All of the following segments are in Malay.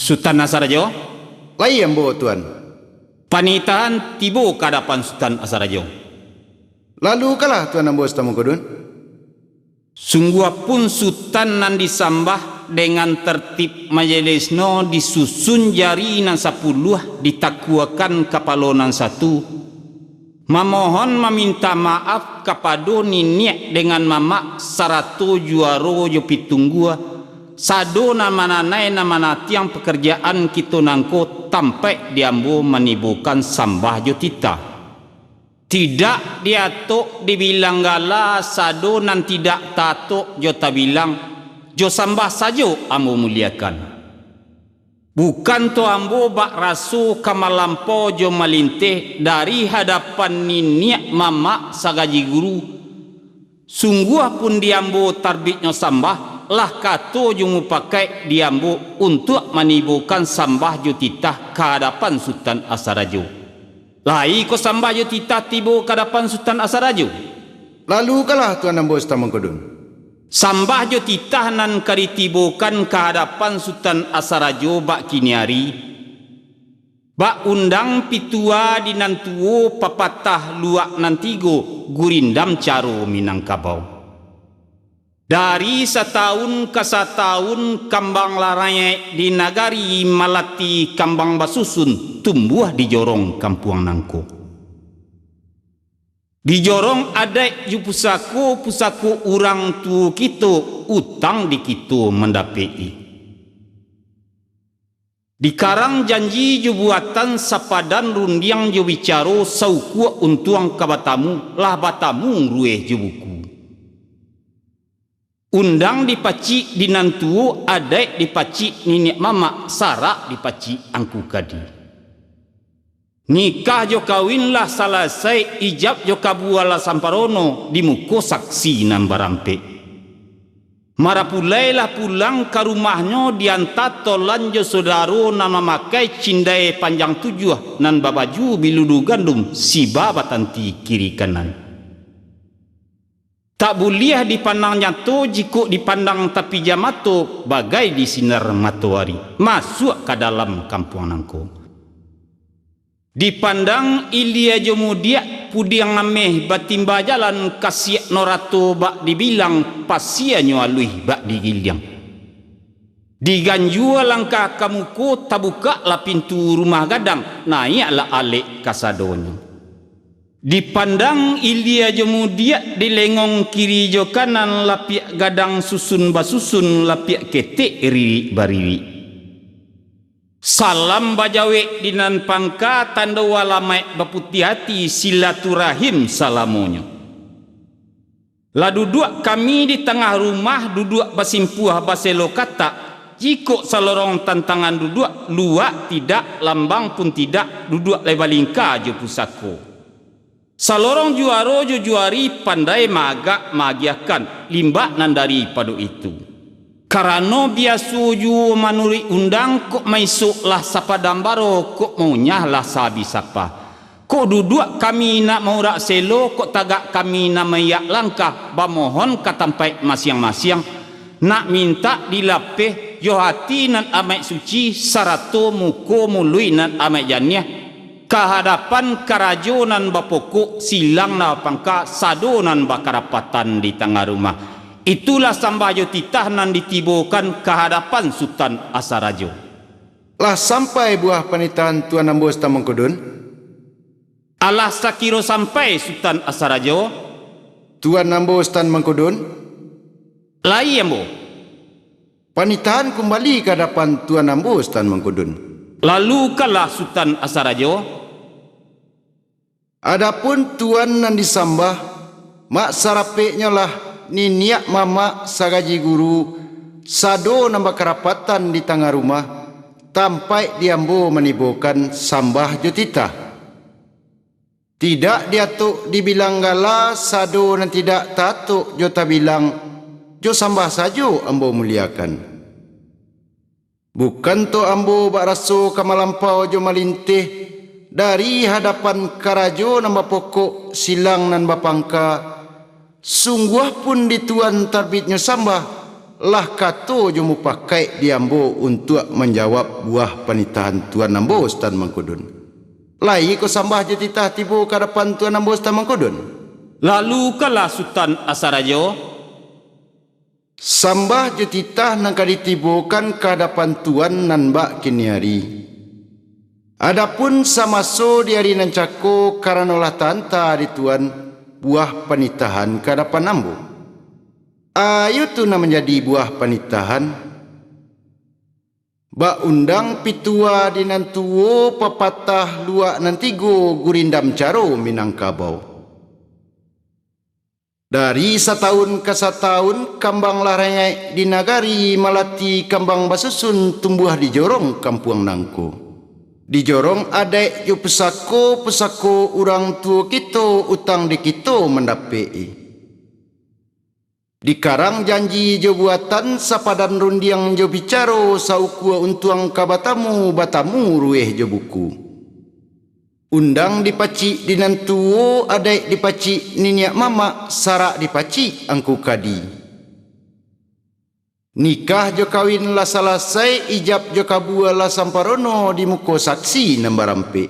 Sultan Asarajo, Lai ambo tuan. panitahan tibo kadapan Sultan Asarajo. Lalu kalah tuan ambo Stamongkodun. Sungguh pun Sultan nan disambah dengan tertib majelisno disusun jari nan 10 ditakwakan kapalonan 1. Memohon meminta maaf kepada niniak dengan mama sarato juaro jo pitunggua sado namananai namanatiang pekerjaan kita nangko tampai diambo menibukan sambah jo tita. Tidak diatok dibilang gala sado nan tidak tatok jo tabilang jo sambah sajo ambo muliakan. Bukan to ambo bak rasu kamalampo jo malinteh dari hadapan niniak mama sagaji guru. Sungguh pun diambo tarbitnya sambah lah kato jo ngupakai diambo untuk menibukan sambah jo titah kehadapan Sultan Asarajo. Lai ko sambah jo titah tibo kehadapan Sultan Asarajo. Lalu kalah tuan ambo Stamongkodun. Sambah jo titah nan karitibokan kehadapan Sultan Asarajo bak kiniari. Bak undang pitua dinantuo papatah luak nantigo gurindam caro Minangkabau. Dari setahun ke setahun kambang laranya di nagari Malati kambang basusun tumbuh di jorong kampuang nangko. Di jorong ada ju pusaku urang tu kita utang di kita mendapei. Di karang janji ju buatan sapadan rundiang ju bicaro sauku untuang kabatamu lah batamu rueh ju buku. Undang dipaci dinantu ada dipaci nini mama sarak dipaci angku kadi. Nikah jo kawin lah selesai ijab jo kabuala samparono di muko saksi nan barampe. Marapulai lah pulang ke rumahnya diantar tolan jo saudaro nama makai cindai panjang 7 nan babaju biludu gandum si babatanti kiri kanan. Tak boleh dipandang nyata jika dipandang tapi jamato bagai di sinar matahari masuk ke dalam kampung nangko. Dipandang ilia jomudia pudiang ameh batimba jalan kasiak norato bak dibilang pasianyo alui bak digiliang. Diganjua langkah kamuko tabuka la pintu rumah gadang naiklah alek kasadonyo. Dipandang ilia jomudia dilengong kiri jo kanan lapiak gadang susun basusun lapiak ketek riri bariri. Salam bajawe dinan pangka tanda walamai baputih hati silaturahim salamonyo. La duduk kami di tengah rumah duduk basimpuah baselo kata jiko salorong tantangan duduk luak tidak lambang pun tidak duduk lebalingka jo pusako. Salorong juaro jo juari pandai magak magiakan limbak nan dari padu itu. Karena biasa ju manuri undang kok maisuk lah sapa dambaro kok maunya lah sabi sapa. Kok duduk kami nak mau rak selo kok tagak kami nak mayak langkah bamohon katampai masyang-masyang nak minta dilapeh yo hati nan amai suci sarato mukoului nan amai janiah kehadapan karajo nan bapokok silang na pangka sado nan bakarapatan di tengah rumah. Itulah sambajo titah nan ditibokan kehadapan Sultan Asarajo. Lah sampai buah panitahan tuan ambo Stamongkodun. Alah sakiro sampai Sultan Asarajo. Tuan ambo Stamongkodun. Lai ambo. Panitahan kembali ke hadapan tuan ambo Stamongkodun. Lalu kalah Sultan Asarajo. Adapun tuan nan disambah mak sarapeknya lah niniak mama sagaji guru sado nambah kerapatan di tengah rumah tampai diambo menibukan sambah jotita. Tidak diatuk dibilang gala sado nan tidak tatuk jota bilang jo sambah sajo ambo muliakan. Bukan to ambo bak raso kamalampau jo malintih dari hadapan karajo nambah pokok silang nan bapangka. Sungguh pun di tuan tarbitnya sambah lah kato jumu pakai diambo untuk menjawab buah panitahan Tuan Nambo Stan Mangkudun. Lai ko sambah je titah tibo kadapan Tuan Nambo Stan Mangkudun. Lalu kalah Sultan Asarajo Sambah je titah nang kaditibokan kadapan Tuan nan bak kini hari. Adapun samaso di hari nan cako karena olah tanta di Tuan buah panitahan kadapan Nambo. Ayo tu na menjadi buah panitahan. Ba undang pitua di nan tuo papatah luak nan tigo gurindam caro Minangkabau. Dari setahun ke setahun kambang larangay di nagari malati kambang basusun tumbuh di jorong kampung nangko. Di jorong adek jo pesako urang tua kita utang di kita mendapei. Di karang janji jo buatan sapadan rundiang jo bicaro saukua untuang kabatamu batamu rueh jo buku. Undang dipaci dinantuo adai dipaci niniak mama sarak dipaci angku kadi. Nikah jo kawin lah salasai ijab jo kabua lah samparono di muko saksi nambarampe.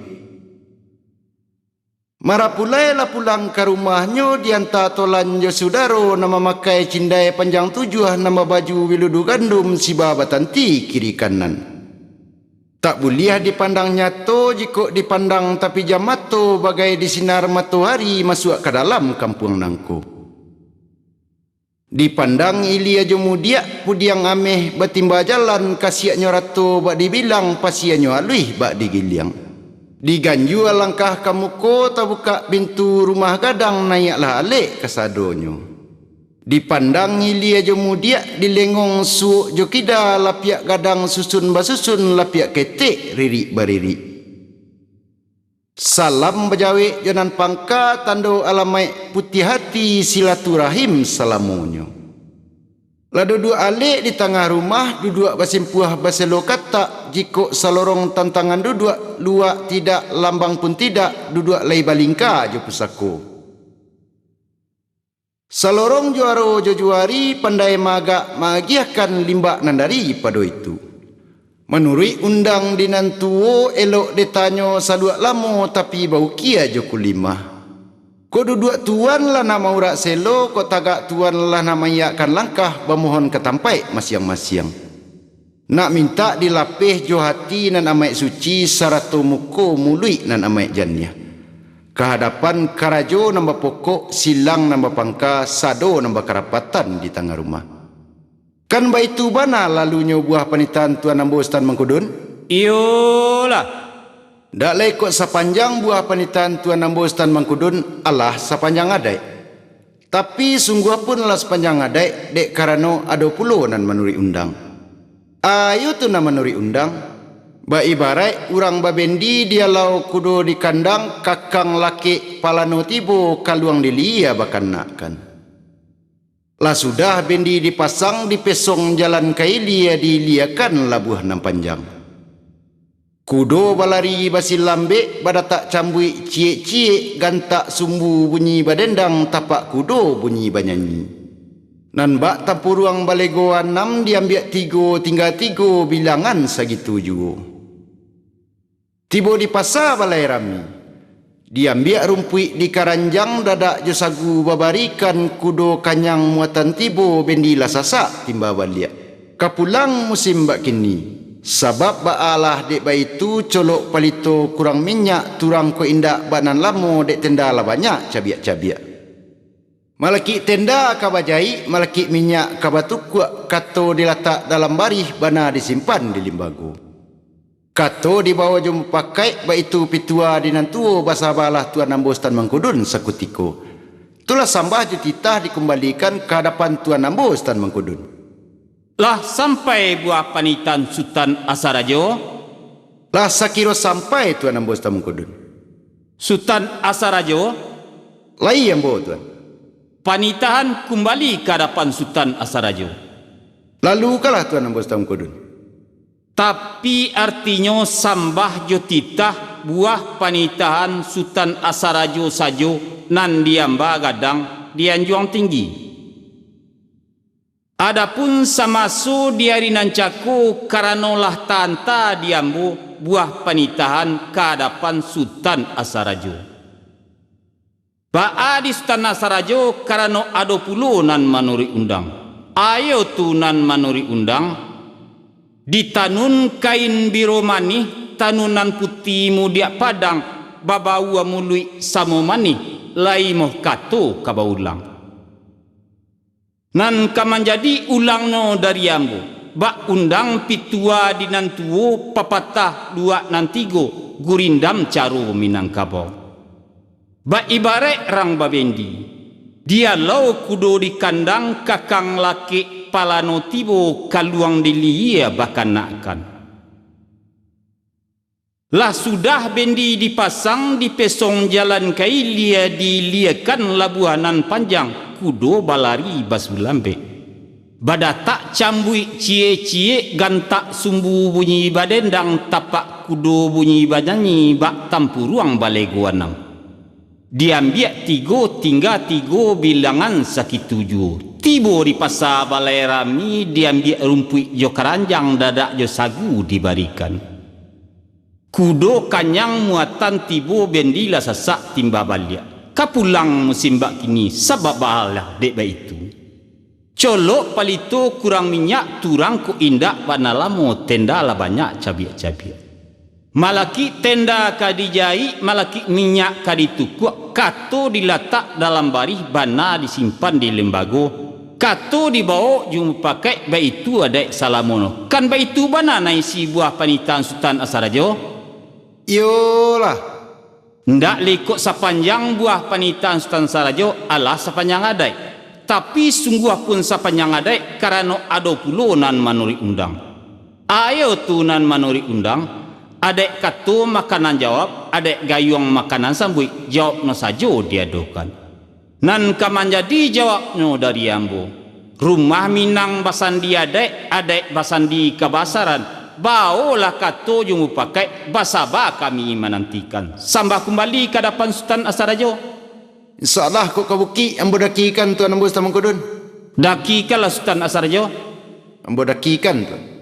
Marapulai lah pulang ke rumahnya dianta tolan jo sudaro nama makai cindai panjang tujuh nama baju wiludu gandum si baba tanti kiri kanan. Tak boleh dipandang nyato jika dipandang tapi jamato bagai di sinar matahari masuk ke dalam kampung nangko. Dipandang ilia jo mudiak pudiang ameh batimba jalan kasiaknya rato bak dibilang pasiannya alih bak digiliang. Diganju alangkah kamuko tabuka pintu rumah gadang naiklah alik kasadonyo. Dipandang ilia jo mudiak dilengong suuk jo kida lapiak gadang susun basusun lapiak ketek ririk baririk. Salam bejawe jonan pangka tando alamai putih hati silaturahim salamunyo. Lah duduk alik di tengah rumah duduk basimpuah baselo kata jiko salorong tantangan duduk luak tidak lambang pun tidak duduk lai balingka jo pusako. Salorong juaro jo juari pandai magak magiahkan limbak nandari pado itu. Menurut undang dinantuo elok ditanyo saduak lamo tapi bau kia jo kulimah. Ko duduk tuan lah nama urak selo, ko tagak tuan lah nama iakkan langkah bermohon ketampai masiang-masiang. Nak minta dilapih jo hati nan amai suci sarato muko mului nan amai jannah. Kehadapan karajo nambah pokok, silang nambah pangka, sado nambah kerapatan di tengah rumah. Kan baitu bana lalunya buah panitan Tuan Nambo Stan Mangkudun? Iyolah. Dak lai kot sepanjang buah panitan Tuan Nambo Stan Mangkudun alah sepanjang adai. Tapi sungguh pun lah sepanjang adai dek karano ada pulo nan menuri undang. Ayo tu na menuri undang. Ba ibarat urang babendi dia lau kudo di kandang kakang laki palano tibo kaluang dilia bakan nakkan. Lah sudah bendi dipasang di pesong jalan kailia diliakan labuh nam panjang. Kudo balari basi lambe badatak cambui cie-cie gantak sumbu bunyi badendang tapak kudo bunyi banyanyi. Nan bak tapuruang balego enam diambil tigo tinggal tigo bilangan segitu juga. Tibo di pasar balai rami. Diambil rumpui di karanjang dadak josagu babarikan kudo kanyang muatan tibo bendila sasak timba baliak. Kapulang musim bak kini. Sabab baalah dek baitu colok palito kurang minyak turang ko indak banan lamo dek tenda lah banyak cabiak-cabiak. Malaki tenda kabajai, malaki minyak kabatukuk kato diletak dalam barih bana disimpan di limbago. Kato dibawa jom pakai baitu pitua dinantuo basabalah Tuan Nambo Stan Mangkudun sakutiko. Itulah sambah jutitah dikembalikan ke hadapan Tuan Nambo Stan Mangkudun. Lah sampai buah panitan Sultan Asarajo. Lah sakiro sampai Tuan Nambo Stan Mangkudun. Sultan Asarajo. Lai yang bawa Tuan. Panitahan kembali ke hadapan Sultan Asarajo. Lalu kalah Tuan Nambo Stan Mangkudun. Tapi artinya sambah jo titah buah panitahan Sultan Asarajo sajo nan diamba gadang dianjuang tinggi. Adapun samaso diari nancaku karanolah tanta diambu buah panitahan kehadapan Sultan Asarajo. Ba'a di Sultan Asarajo karano ado pulo nan manuri undang. Ayo tu nan manuri undang. Ditanun kain biru manih, tanunan putih mudia padang, babawa mului samo manih, lai moh kato kabaulang. Nan kamanjadi ulang no dari ambo, bak undang pitua dinantuo papatah dua nantigo gurindam caro Minangkabau. Bak ibarat rang babendi, dia lau kudo di kandang kakang laki palano tibo kaluang dilia bahkan nakkan. Lah sudah bendi dipasang di pesong jalan kailia diliakan labuhanan panjang kudo balari basulambe. Bada tak cambui cie-cie gantak sumbu bunyi badendang tapak kudo bunyi badanyi bak tampuruang baleguanang. Diambiak tigo tinggal tigo bilangan sakit tujuh. Tibo di pasar balai rami diambiak rumput jo keranjang dadak jo sagu dibarikan. Kudo kanyang muatan tibo bendila sasak timba balik. Kapulang musim bak kini sebab bahalah dek baik itu. Colok palito kurang minyak turang ku indak banalamo tenda lah banyak cabiak-cabiak. Malaki tenda kadijai, malaki minyak kaditukuk, kato diletak dalam barih bana disimpan di lembago, kato dibawa jumpa pakai baik itu ada salamono. Kan baik itu bana naisi buah panitan Sultan Asarajo? Yolah. Ndak lekok sepanjang buah panitan Sultan Asarajo alah sepanjang adai. Tapi sungguh pun sepanjang adai karena ado pulo nan manuri undang. Ayo tu nan manuri undang. Adek kato makanan jawab, adek gayung makanan sambui jawab no sajo diadokan. Nan kaman jadi jawabnya dari ambo. Rumah Minang basandi adek basandi kebasaran. Baolah kato jumu pakai basaba kami menantikan. Sambah kembali ke hadapan Sultan Asarajo. InsyaAllah kok kabuki ambo dakikan tuan ambo sama kudun. Dakikanlah Sultan Asarajo. Ambo dakikan tuan.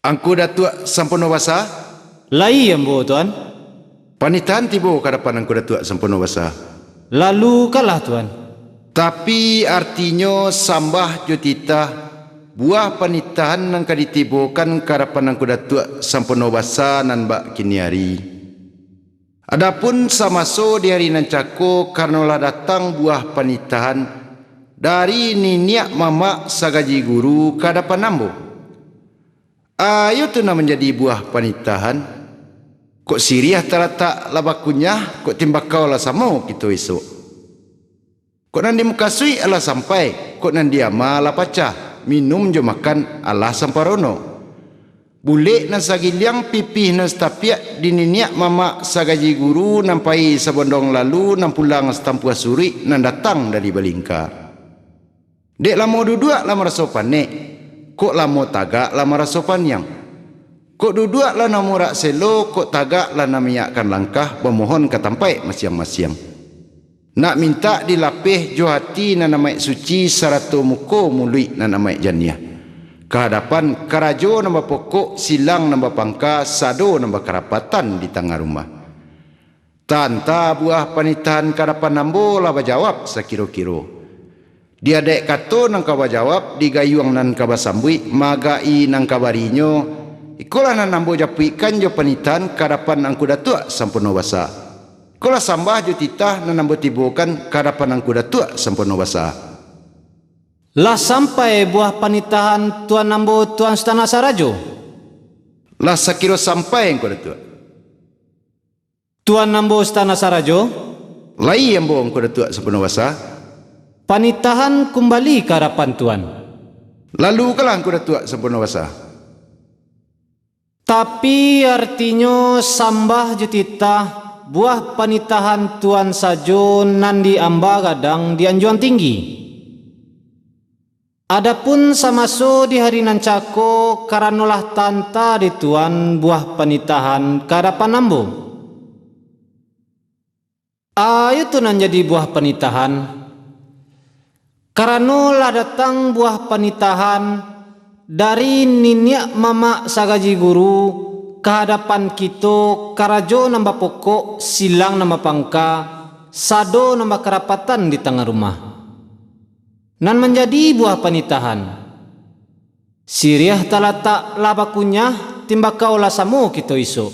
Angku datuk sampono basa? Lai ambo tuan. Panitan tibo kadapan angku datuk sampono basa. Lalu kalah tuan. Tapi artinya sambah jotita buah panitahan nang kaditibokan kadapan angku datuk sampono basa nan bak kini hari. Adapun samaso di hari nancako karnolah datang buah panitahan dari niniak mama sagaji guru kadapan nambo. Ayo tu nak menjadi buah panitahan. Kok siriah terletak labakunya, kok timbakau lah sama kita esok. Kok nanti muka sui Allah sampai, kok nanti ama lah pacah, minum jo makan Allah samparono. Bulik nan sagiliang pipih nan setapiak dininiak mama sagaji guru nampai sabondong lalu nan pulang setampuah suri nan datang dari Balingka. Dek lama duduk lama rasa panik. Kok lama tagak lama rasa panyang. Kok duduk lah namurak selo, kok tagak lah namiakkan langkah pemohon ketampai masyang-masyang. Nak minta dilapih jo hati na namai suci sarato muko mului na namai janiah. Kehadapan karajo nambah pokok silang nambah pangka sado nambah kerapatan di tengah rumah. Tanta buah panitahan kehadapan nambo lah berjawab sekiro-kiro. Dia dek kato nang kawa jawab di gayuang nan kawa sambui magai nang kabarinyo ikulah nan nambo japikan jo panitan kadapan angku datuk sampono basa. Ikulah sambah jo titah nan nambo tibokan kadapan angku datuk sampono basa. Lah sampai buah panitahan tuan nambo tuan Sultan Asarajo. Lah sakiro sampai angku datuk. Tuan nambo Sultan Asarajo. Lai ambo angku datuk sampono basa. Panitahan kembali ke hadapan tuan. Lalu kalah angku datuk sempurna wasa. Tapi artinya sambah jutita buah panitahan tuan sajo nan diamba gadang di anjuan tinggi. Adapun samaso di hari nancako karanolah tanta di tuan buah panitahan kadapan nambo. Ayo tu nan jadi buah panitahan. Karanolah datang buah panitahan dari ninyak mama sagaji guru kehadapan kita karajo nambah pokok silang nambah pangka sado nambah kerapatan di tengah rumah nan menjadi buah panitahan siriah talatak laba kunyah timbakau lah samu kita iso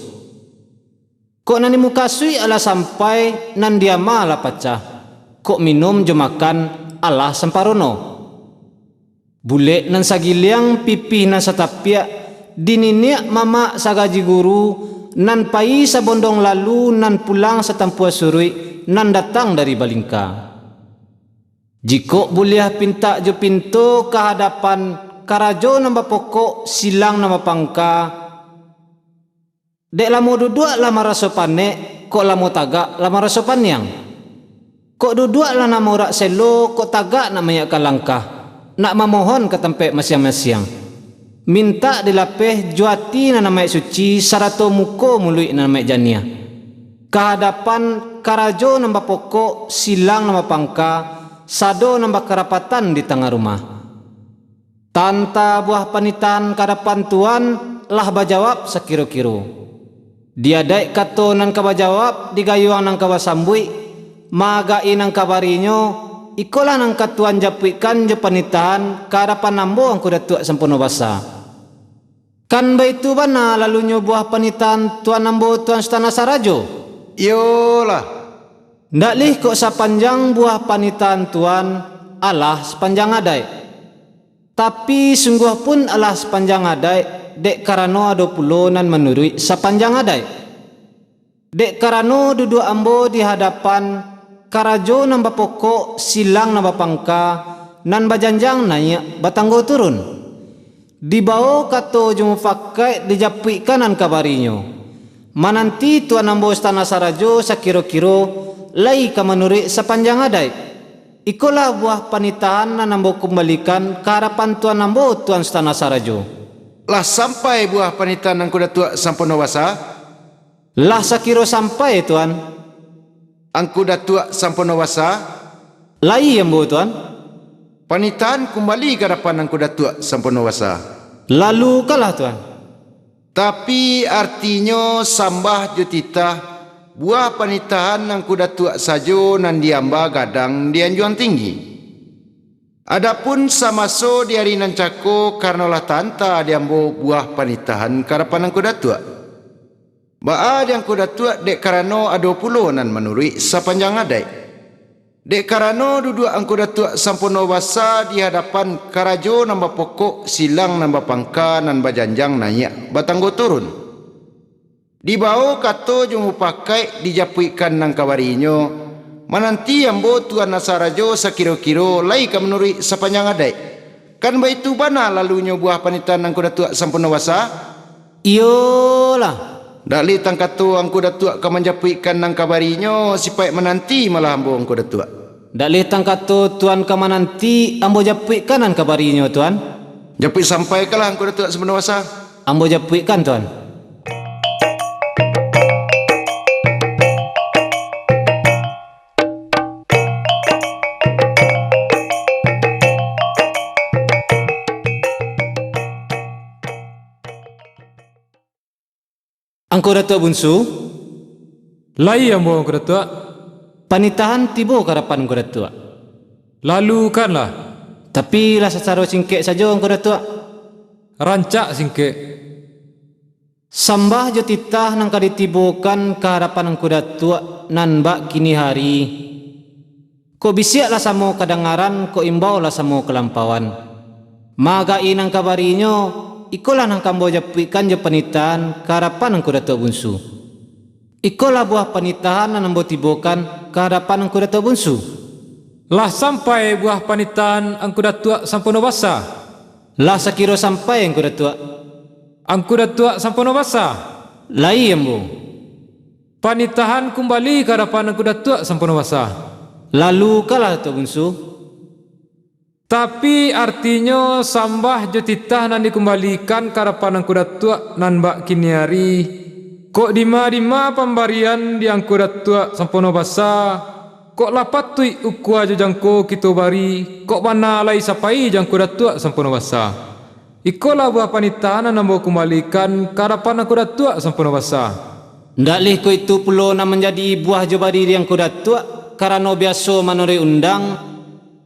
kok nani mukasui ala sampai nan diama ala pacah kok minum jemakan ala samparono bule nan sagiliang pipih nan satapia dininiak mama sagaji guru nan pai sabondong lalu nan pulang satampua surui nan datang dari Balingka. Jiko buliah pinta jo pintu kehadapan karajo nambah pokok silang nama pangka. Dek lamo duduk lama rasopane kok lamo tagak lama rasopanyang. Kok duduk lah nama urak selo kok tagak namanya kalangkah. Nak memohon ke tempat masyang-masyang. Minta dilapeh juati na namai suci sarato muko mului na namai jania. Kehadapan karajo nambah pokok silang nama pangka sado nambah kerapatan di tengah rumah. Tanta buah panitan kadapan tuan lah bajawab sekiro-kiro. Dia daik kato nan kabajawab digayuang nang kabasambui magai nang kabarinyo ikolah nang katuan japikan je panitahan kadapan nambo ang kudatuk sempurna basa. Kan baitu bana lalunya buah panitan tuan nambo tuan Stana Sarajo. Yolah. Ndak lih kok sepanjang buah panitan tuan alah sepanjang adai. Tapi sungguh pun alah sepanjang adai dek karano ado pulo nan menurui sepanjang adai. Dek karano duduk ambo di hadapan karajo nambah pokok silang nambah pangka nan bajanjang nanya batanggo turun. Dibawa kato jumu fakai dijapui kanan kabarinyo. Mananti tuan ambo Stana Sarajo sakiro-kiro lai kamanuri sepanjang adai. Ikolah buah panitahan na nambo kembalikan ke harapan tuan nambo tuan Stana Sarajo. Lah sampai buah panitan ang kudatuk sempurna wasa. Lah sakiro sampai tuan. Ang kudatuk sempurna wasa. Lai ambo tuan. Panitan kembali ke hadapan ang kudatuk sempurna wasa. Lalu kalah tuan. Tapi artinya sambah jutita buah panitahan ang kudatuk sajo nan diamba gadang di anjuan tinggi. Adapun samaso di hari nancako karnolah tanta diambo buah panitahan karapan ang kudatuk. Baad yang kudatuk dek karano ado pulo nan menurui sepanjang adai. Dek karano duduk ang kudatuk sampurna wasa di hadapan karajo nambah pokok silang nambah pangka nan bajanjang nanya batanggo turun. Dibawa kato jumu pakai dijapuikan nang kawarinyo. Mananti ambo tuan Nasarajo sakiro-kiro lai ka menuri sepanjang adai. Kan baitu bana lalunya buah panitan nang kudatuk sampurna wasa. Iyolah. Dali tang kato ang kudatuk ka menjapuikan nang kawarinyo sipai menanti malah ambo ang kudatuk. Dali tang kato tuan kamananti ambo japuikan nan kabarinyo tuan. Japui sampai kalah ang kudatuk sampurna wasa. Ambo japuikan tuan. Angko datuk bunsu, Lai ambo angko datuk. panitahan tibo karapan angko datuk. Lalu kanlah. Tapi lah secara singkek saja angko datuk. Rancak singke. Sambah jo titah nang kaditibokan ke harapan angko datuk nan bak kini hari. Ko bisiak lah samo kadangaran, ko imbau lah samo kelampauan. Magai nang kabarinyo ikolah nang kambo japuikan je panitan keharapan angko datuk bunsu. Ikolah buah panitahan nang ambo tibokan keharapan angko datuk bunsu. Lah sampai buah panitan angko datuk sampurna basa. Lah sekiro sampai Engku Datuk. Angku Datuk sampono basa. Lai ambo. Panitahan kembali ke hadapan Angku Datuk sampono basa. Lalu kalah Datuk Bungsu. Tapi artinya sambah jo titah nan dikembalikan ke hadapan Angku Datuk nan bak kiniari. Kok dima pembarian di Angku Datuk sampono basa. Kok lapatui ukua jo jangko kita bari. Kok mana lai sapai jangko Datuk sampono basa. Ikolah buah panitahan nan mau kembalikan ke hadapan Angku Datuk sampono basa. Ndak lih ko itu perlu nak menjadi buah jo bari di Angku Datuk. Karena biasa manori undang.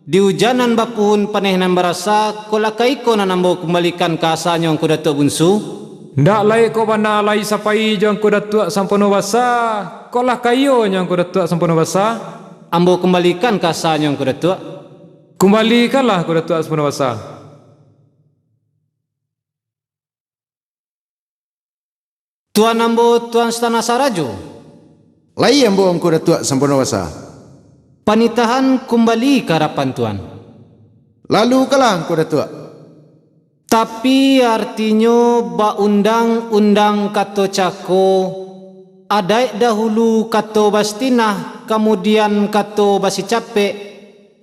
Di hujanan bapuhun paneh nan berasa. Kok lakai ko nan mau kembalikan ke asalnya Angku Datuk Bungsu. Ndak lai ko bana lai sapai jang ko Datuk sampono basa. Ko lah kayo nyang ko Datuk sampono basa. Ambo kembalikan ke asalnya Angku Datuk. Kembalikanlah ko Datuk sampono basa. Tuan ambo Tuan Stana Sarajo. Lai ambo Angku Datuk sampono basa. Panitahan kembali ke hadapan Tuan. Lalu kalah Angku Datuk. Tapi artinya ba undang-undang kato cako adai dahulu kato bastinah kemudian kato basi capek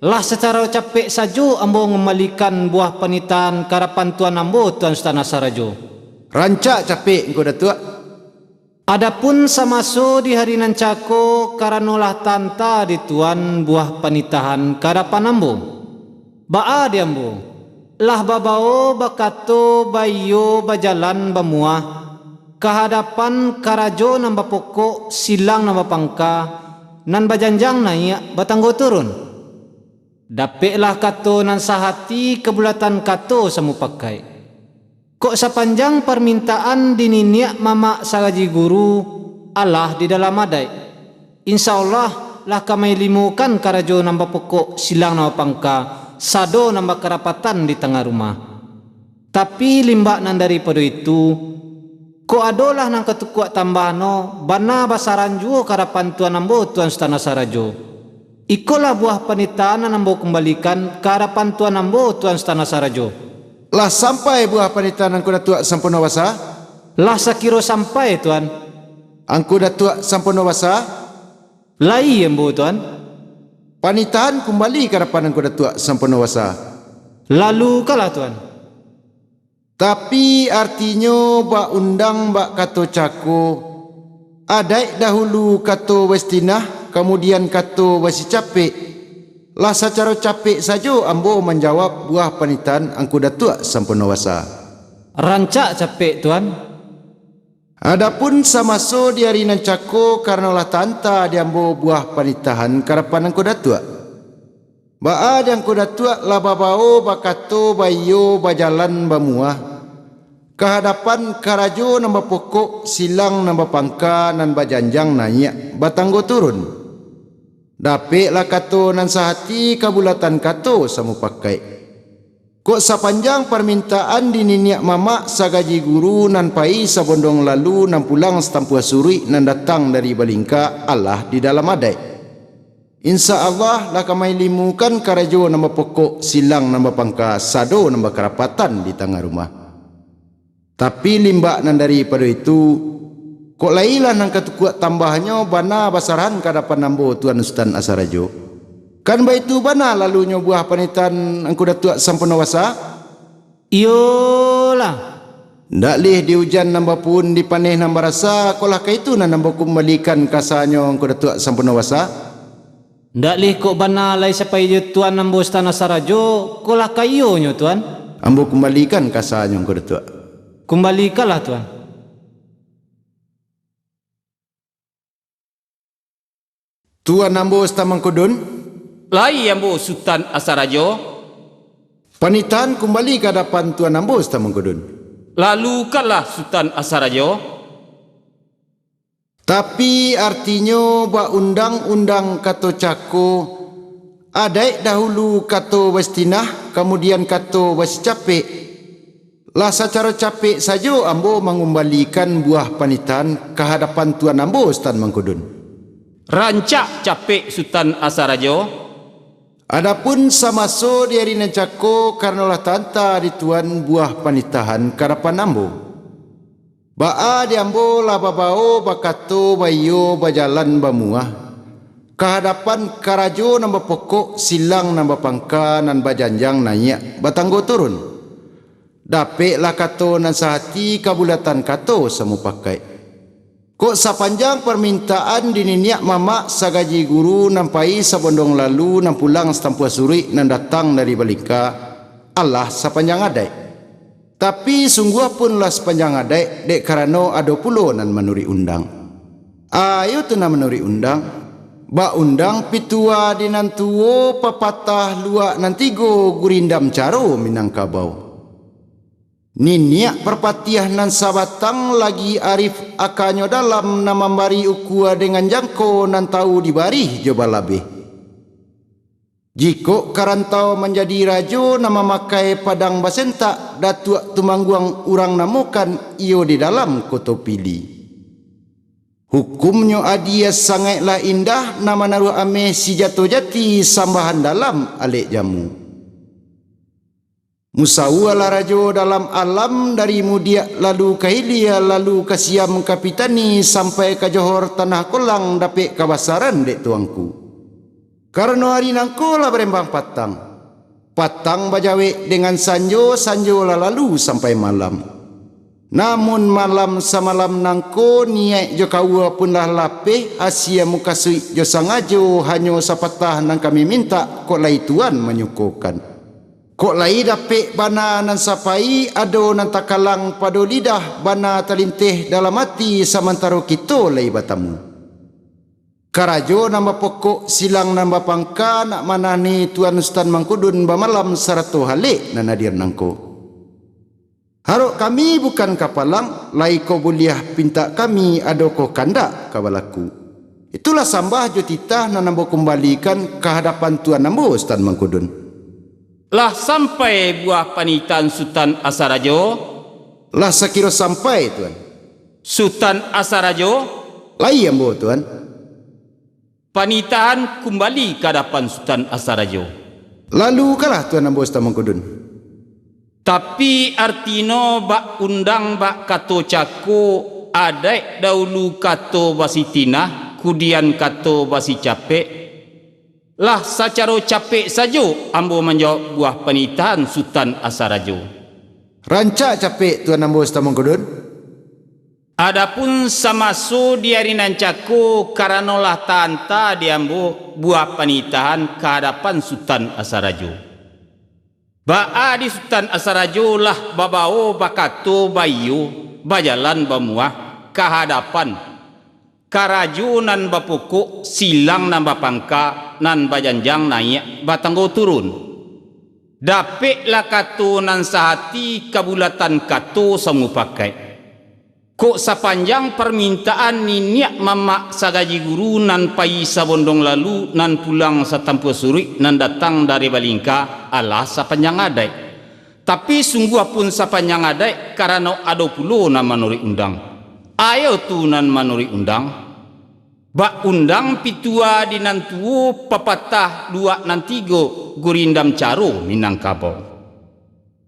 lah secara capek saja ambo ngembalikan buah panitan karapan Tuan ambo Tuan Stana Sarajo. Rancak capek Angku Datuk. Adapun samaso di hari nan cako karanolah tanta di Tuan buah panitahan karapan ambo. Baa di ambo. Lah babao bakato bayo bajalan bamuah kehadapan karajo namba pokok silang namba pangka nan bajanjang naik batanggo turun. Dapeklah kato nan sahati kebulatan kato samu pakai. Kok sepanjang permintaan dininiak mama sagaji guru Allah di dalam adai. Insyaallah lah kami limukan karajo namba pokok silang namba pangka. Sado nambah kerapatan di tengah rumah. Tapi limbak nan daripada itu, ko adolah nang ketukuak tambahno, bana basaran juo karapan Tuan ambo Tuan Stana Sarajo. Ikolah buah panitaan nan ambo kembalikan karapan Tuan ambo Tuan Stana Sarajo. Lah sampai buah panitaan Angku Datuk sampono basa. Lah sakiro sampai Tuan. Angku Datuk sampono basa. Lai ambo Tuan. Panitahan kembali ke hadapan Angku Datuk sampono basa. Lalu kalah Tuan. Tapi artinya bak undang bak kato cako adai dahulu kato westinah kemudian kato wasi capek. Lah secara capek saja ambo menjawab buah panitan Angku Datuk sampono basa. Rancak capek Tuan. Adapun samaso di hari nan cako karena lah tanta diambo buah panitahan karapan Angku Datuk. Baa di Angku Datuk lah babao bakato bayo bajalan bamuah kehadapan karajo namba pokok silang namba pangka nan bajanjang naik batanggo turun. Dapeklah kato nan sahati kabulatan kato samu pakai. Kok sepanjang permintaan dininiak mama sagaji guru nan pai sabondong lalu nan pulang setampu suri nan datang dari balingka Allah di dalam adai. Insya Allah lah kami limukan karajo nama pokok silang nama pangka sado nama kerapatan di tengah rumah. Tapi limbak nan daripada itu kok lailah nang ketukuak tambahnya bana basaran kadapan nambo Tuan Ustaz Asarajo. Kan baitu bana lalunya buah panitan Angku Datuk sampono basa. Iyolah. Ndak lih di hujan nambah pun di paneh nambah rasa kolah kaitu nan nambah kembalikan kasanyo Angku Datuk sampono basa. Ndak lih kok bana lai sapai je Tuan ambo Stana Sarajo kolah kayo nyo Tuan. Ambo kembalikan kasanyo Angku Datuk. Kembalikanlah Tuan. Tuan ambo Stamang Kudun. Lai ambo Sultan Asarajo. Panitan kembali ke hadapan Tuan ambo Stamang Kudun. Lalu kalah Sultan Asarajo. Tapi artinya ba undang-undang kato cako adai dahulu kato westinah kemudian kato wasi capek. Lah secara capek saja ambo mengembalikan buah panitan ke hadapan Tuan ambo Stan Mangkudun. Rancak capek Sultan Asarajo. Adapun samaso di hari nancako karenalah tanta di tuan buah panitahan karapan ambo. Baa di ambo lah babao bakato bayo bajalan bamuah. Kehadapan karajo nambah pokok silang nambah pangka nan bajanjang naik batanggo turun. Dapik lah kato nan sahati kabulatan kato samu pakai. Kok sepanjang permintaan dininiak mama sagaji guru nampai sabondong lalu nam pulang setampua suri nan datang dari Balingka Allah sepanjang adai. Tapi sungguh pun lah sepanjang adai dek karano ado pulo nan menuri undang. Ayo tu nan menuri undang. Ba undang pitua dinantuo papatah luak nan tigo gurindam caro Minangkabau. Niniak perpatiah nan sabatang lagi arif akanyo dalam nama membari ukua dengan jangko nan tahu dibari coba labih. Jiko karantau menjadi rajo nama makai padang basenta datuk tumangguang urang namukan iyo di dalam koto pili. Hukumnya adia sangatlah indah nama naruh ame si jatuh jati sambahan dalam alik jamu. Musawalah rajo dalam alam dari mudia lalu kahilia lalu kasiam kapitani sampai ke Johor tanah kolang dapik kabasaran dek tuangku. Karena hari nangko lah berembang patang. Patang bajawe dengan sanjo lah lalu sampai malam. Namun malam samalam nangko niat jo kaua pun lah lapeh asia muka sui jo sangajo hanyo sapatah nang kami minta kok lai tuan menyukokan. Kok lai dapik bana nan sapai ado nan takalang pado lidah bana talintih dalam hati samantaro kita lai batamu. Karajo nambah pokok silang nambah pangka nak manani tuan Ustaz Mangkudun bamalam sarato halik nan hadir nangko. Haruk kami bukan kapalang lai ko buliah pinta kami ado ko kandak kabalaku. Itulah sambah jo titah nan nambo kembalikan ke hadapan tuan nambo Ustaz Mangkudun. Lah sampai buah panitan Sultan Asarajo. Lah sekira sampai tuan. Sultan Asarajo. Lai ambo tuan. Panitahan kembali ke hadapan Sultan Asarajo. Lalu kalah tuan ambo Ustaz Mangkudun. Tapi artino bak undang bak kato cako adai dahulu kato basi tinah kudian kato basi capek. Lah secara capek saja ambo menjawab buah panitahan Sultan Asarajo. Rancak capek tuan ambo Ustaz Mangkudun. Adapun samaso di hari nancako karanolah tanta diambo buah panitahan ke hadapan Sultan Asarajo. Ba'a di Sultan Asarajo lah babao bakato bayo bajalan bamuah ke hadapan karajo nan bapokok silang nan bapangka nan bajanjang naik batanggo turun. Dapik lah kato nan sahati kabulatan kato samu pakai. Kok sepanjang permintaan niniak mamak sagaji guru nan pai sabondong lalu nan pulang satampu suri nan datang dari Balingka alah sepanjang adai. Tapi sungguh pun sepanjang adai karena ada puluh nan manuri undang. Ayo tu nan manuri undang. Bak undang pitua di nan tuo papatah dua nan tigo gurindam caro Minangkabau.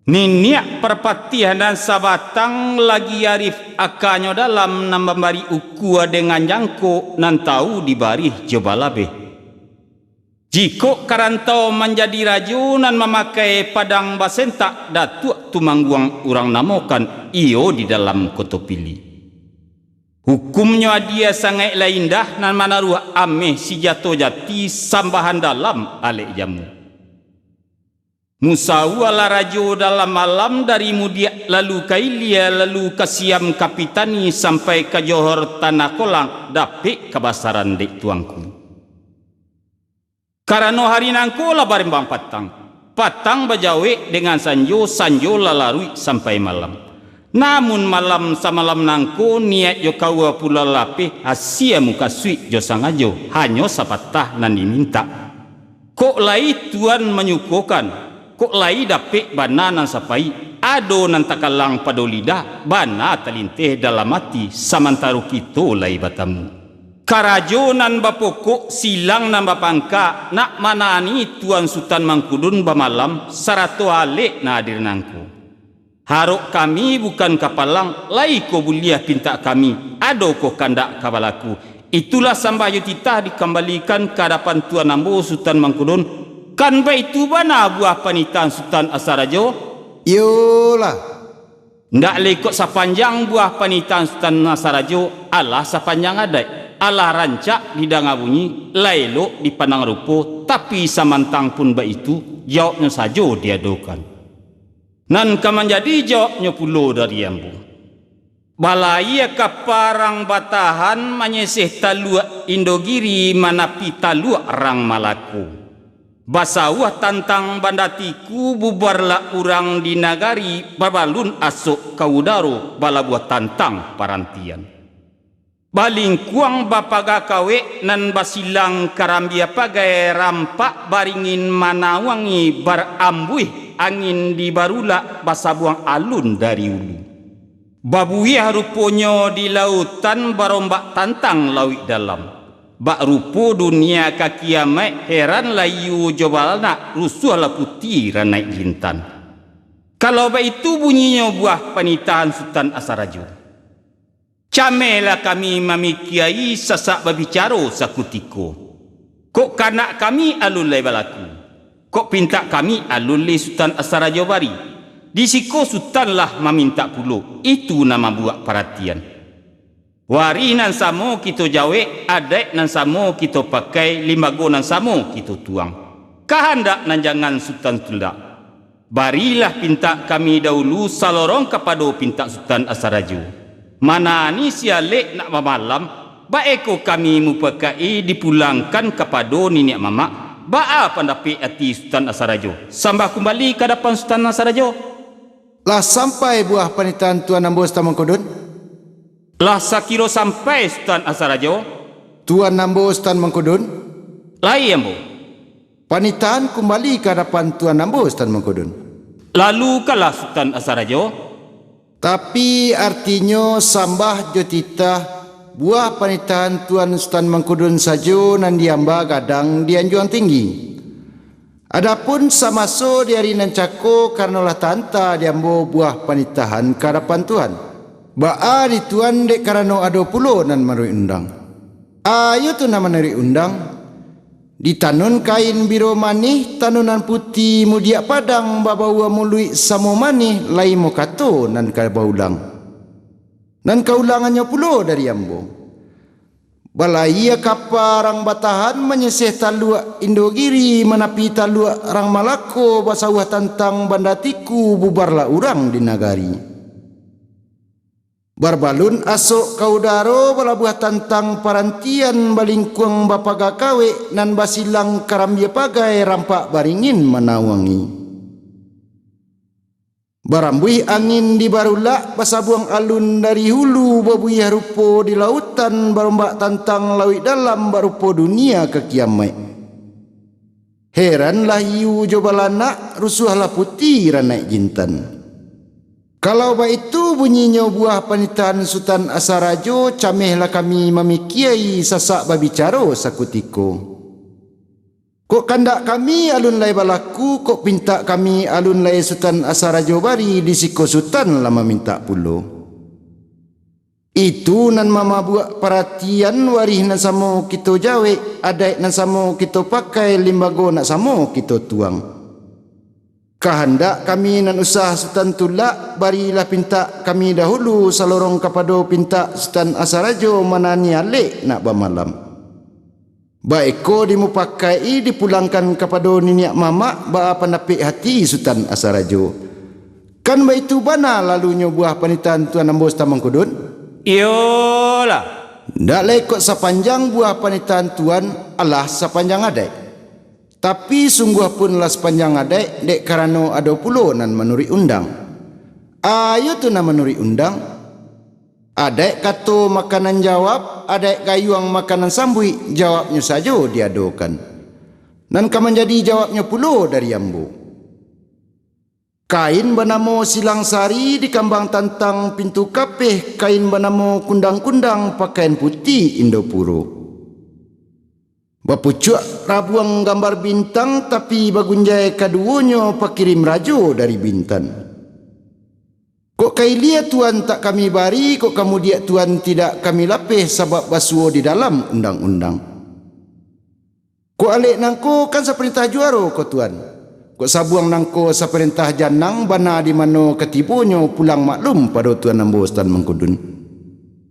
Niniak perpatihan dan sabatang lagi arif akanyo dalam nambari ukua dengan jangko nan tahu dibari jobalabe. Jiko karantau menjadi rajo nan memakai padang basentak datuk tumangguang urang namokan iyo di dalam koto pili. Hukumnya dia sangat indah nan manaruh ameh si jatuh jati sambahan dalam alek jamu. Musawalah rajo dalam malam dari mudia lalu kailia lalu kasiam kapitani sampai ke Johor tanah kolang dapik kebasaran dek tuangku. Karena hari nangko lah barembang patang bajawe dengan sanjo lalarui sampai malam. Namun malam samalam nangko niat yo kawa pula lapih asia muka sui jo sangajo hanyo sapatah nan diminta. Kok lai tuan menyukokan. Kok lai dapik bana nan sapai ado nan takalang pado lidah bana talinteh dalam hati samantaro kito lai batamu. Karajo nan bapokok silang nan bapangka nak manani Tuan Sultan Mangkudun bamalam sarato alik na hadir nangku. Harok kami bukan kapalang lai ko buliah pinta kami ado ko kandak kabalaku. Itulah sambayo titah dikembalikan ke hadapan Tuan Ambo Sultan Mangkudun. Kan itu bana buah panitan Sultan Asarajo? Yolah. Ndak lekok sepanjang buah panitan Sultan Asarajo alah sepanjang adai. Allah rancak di danga bunyi, lailo di pandang rupo, tapi samantang pun itu jawabnya saja diadokan. Nan kaman jadi jawabnya pulo dari ambu. Balaya kaparang batahan menyeseh talua Indogiri manapi talua rang Malaku. Basawah tantang bandatiku bubarlah urang di nagari babalun asuk kaudaro bala buat tantang parantian. Baling kuang bapaga kawe nan basilang karambia pagai rampak baringin manawangi barambuih angin di barula basabuang alun dari ulu. Babuih ruponyo di lautan barombak tantang lawik dalam. Bak rupo dunia kakiamai heran layu jobalna rusuh la putih ranai jintan. Kalau ba itu bunyinya buah panitaan Sultan Asarajo. Camelah kami mamikiai sasak babicaro sakutiko. Kok kanak kami alun lai balaku. Kok pinta kami alun lai Sultan Asarajo bari. Disiko Sultan lah meminta pulo. Itu nama buat perhatian. Wari nan samo kita jawe, adek nan samo kita pakai, limbago nan samo kita tuang. Kahandak nan jangan Sultan tulak. Barilah pinta kami dahulu salorong kepada pinta Sultan Asarajo. Mana ni sialek nak malam, baeko kami mupakai dipulangkan kepada nenek mama. Baa pandapi ati Sultan Asarajo. Sambah kembali ke hadapan Sultan Asarajo. Lah sampai buah panitaan Tuan Ambo Sultan Mangkudun. Lah sakiro sampai Sultan Asarajo. Tuan Ambo Sultan Mangkudun. Lai ambo. Panitaan kembali ke hadapan Tuan Ambo Sultan Mangkudun. Lalu kalah Sultan Asarajo. Tapi artinya sambah jotita buah panitaan Tuan Sultan Mangkudun sajo nan diamba gadang dianjuang tinggi. Adapun samaso di hari nan cako karenalah tanta diambo buah panitahan ke hadapan Tuan. Baa di Tuan dek karano ado pulo nan marui undang. Ayo tu nama nari undang. Ditanun kain biro manih tanunan putih mudia padang babawa mului samo manih lai mokato nan kabaulang. Nan kaulangannya pulo dari ambo. Balaya kaparang batahan menyeseh talua Indogiri menapi talua rang Malako basawah tantang bandatiku bubarlah urang di nagari. Barbalun asok kaudaro balabuah tantang parantian balingkuang bapaga kawe nan basilang karambia pagai rampak baringin menawangi. Barambuih angin di barula basabuang alun dari hulu babuih rupo di lautan barombak tantang lawik dalam barupo dunia ke kiamat. Heranlah iu jobalana rusuhlah putih ranai jintan. Kalau itu bunyinya buah panitaan Sultan Asarajo, camehlah kami mamikiai sasak babicaro sakutiko. Kok kandak kami alun lai balaku, kok pinta kami alun lai Sultan Asarajo bari disiko Sultan lama minta pulo. Itu nan mama buat perhatian warih nan samo kita jawe, adai nan samo kita pakai, limbago nak samo kita tuang. Kahandak kami nan usah Sultan tulak, barilah pinta kami dahulu salorong kepada pinta Sultan Asarajo manani alik nak bermalam. Baiko dimupakai dipulangkan kepada nenek mama ba pandapik hati Sultan Asarajo. Kan ba itu bana lalunya buah panitaan Tuan Ambo Sultan Mangkudun? Iyalah. Ndak lekot sepanjang buah panitaan Tuan alah sepanjang adai. Tapi sungguh pun lah sepanjang adai dek karano ada pulo nan menuri undang. Ayo tu nan menuri undang. Adai kato makanan jawab, adai gayuang makanan sambui, jawabnya saja diadokan. Nan kaman jadi jawabnya pulo dari ambo. Kain bernama silang sari dikambang tantang pintu kapeh, kain bernama kundang-kundang pakaian putih Indopuro. Bapucuk rabuang gambar bintang tapi bagunjai kaduonyo pakirim rajo dari Bintan. Kok kailia Tuan tak kami bari, kok kamu dia Tuan tidak kami lapih sebab basuo di dalam undang-undang. Kok alik nangko kan seperintah juaro ko Tuan. Kok sabuang nangko seperintah janang bana di mano ketibonyo pulang maklum pada Tuan Nambo Stan Mengkudun.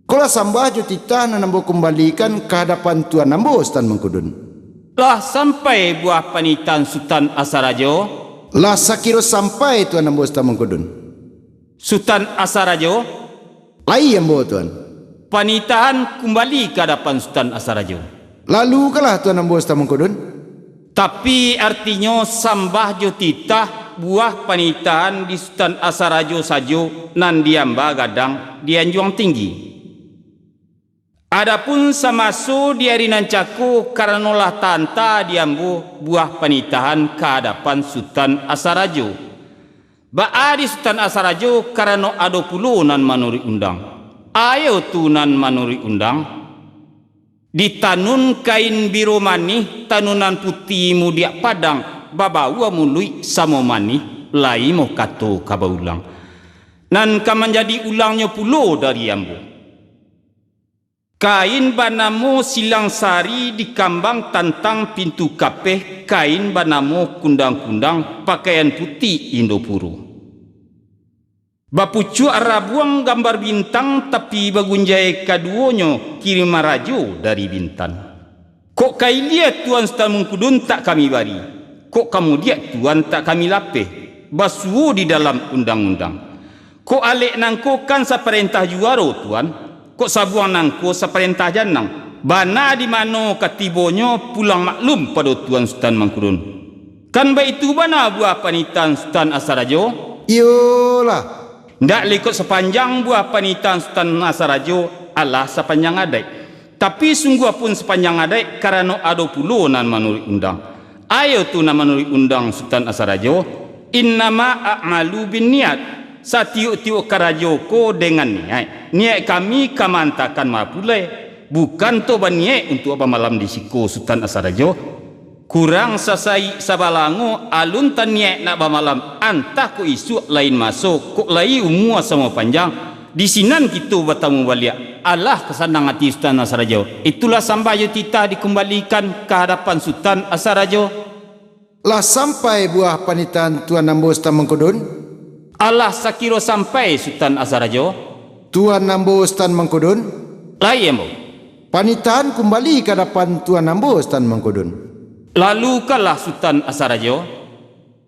Kalau sambah jo titah nambo kembalikan ke hadapan Tuan Nambo Stan Mengkudun. Lah sampai buah panitan Sultan Asarajo. Lah sakiro sampai Tuan Nambo Stan Mengkudun. Sultan Asarajo. Lai ambo Tuan. Panitaan kembali ke hadapan Sultan Asarajo. Lalu kalah Tuan Nambo Stan Mengkudun. Tapi artinya sambah jo titah buah panitaan di Sultan Asarajo sajo nan diamba gadang dianjuang tinggi. Adapun samaso di hari nancaku karena lah tanta diambu buah panitahan ke hadapan Sultan Asarajo. Ba'a di Sultan Asarajo karena ada puluhan manuri undang. Ayo tunan manuri undang. Ditanun kain biru manih, tanunan putih mudiak padang, babawa mului samo manih, lai mo kato kabaulang. Nan kamanjadi ulangnya pulo dari ambu. Kain banamo silang sari di kambang tantang pintu kapeh, kain banamo kundang-kundang pakaian putih Indopuro. Bapucu arabuang gambar bintang tapi bagunjai kaduonyo kirim rajo dari Bintan. Kok kai lihat Tuan Stan Mengkudun tak kami bari. Kok kamu lihat Tuan tak kami lapeh. Basuo di dalam undang-undang. Kok alek nangko kan saperintah juaro Tuan. Kok sabuang nangko saperintah janang. Bana di mano katibonyo pulang maklum pada Tuan Stan Mengkudun. Kan baik itu bana buah panitan Sultan Asarajo? Iyalah. Ndak likut sepanjang buah panitan Sultan Asarajo Allah sepanjang adai. Tapi sungguh pun sepanjang adai karena ada puluhan manuri undang. Ayo tu nama manuri undang Sultan Asarajo. Innama a'malu bin niat. Satiuk-tiuk karajoko dengan niat. Niat kami kamantakan mapulai. Bukan to baniat untuk apa malam di siko Sultan Asarajo. Kurang sasai sabalango alun tan niat nak bamalam antah ko isu lain masuk kok lai umua sama panjang di sinan kita bertamu balik Allah kesenang hati Sultan Asarajo. Itulah sampai tita dikembalikan ke hadapan Sultan Asarajo. Lah sampai buah panitan Tuan Nambo Stan Mengkudun. Allah sakiro sampai Sultan Asarajo. Tuan Nambo Stan Mengkudun. Lai ambo. Panitan kembali ke hadapan Tuan Nambo Stan Mengkudun. Lalu kalah Sultan Asarajo.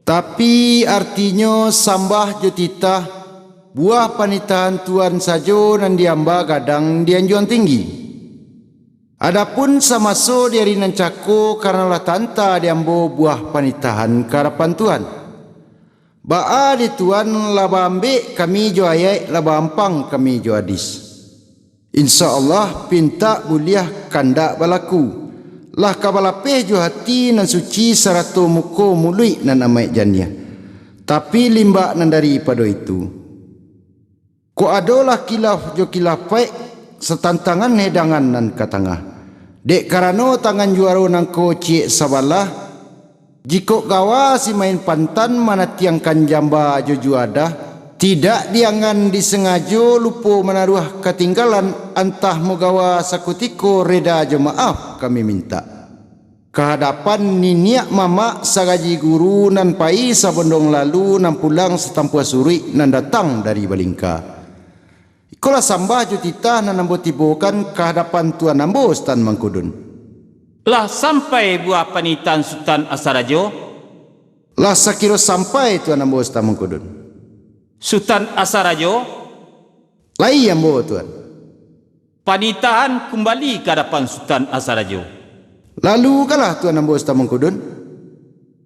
Tapi artinya sambah jotita buah panitan Tuan sajo nan diamba gadang dianjuan tinggi. Adapun samaso dari nancako karena lah tanta diambo buah panitahan karapan Tuan. Ba'a di Tuan laba ambek kami jo ayat laba ampang kami jo hadis. InsyaAllah pinta buliah kandak balaku. Lah kabalapeh jo hati nan suci sarato muko mului nan amai jania. Tapi limba nan daripada itu. Ko adolah kilaf jo kilafai setantangan hedangan nan katangah. Dek karano tangan juaro nang ko cie sabalah. Jiko gawa si main pantan mana tiangkan jamba jo juada. Tidak diangan disengajo lupo menaruh ketinggalan antah mugawa sakutiko reda jo maaf kami minta. Kehadapan niniak mama sagaji guru nan pai sabondong lalu nan pulang setampua suri nan datang dari Balingka. Ikolah sambah jutita nan nambo tibokan kehadapan Tuan Nambo Stan Mengkudun. Lah sampai buah panitan Sultan Asarajo. Lah sakiro sampai Tuan Nambo Stan Mengkudun. Sultan Asarajo. Lai ambo Tuan. Panitahan kembali ke hadapan Sultan Asarajo. Lalu kalah Tuan Nambo Stan Mengkudun.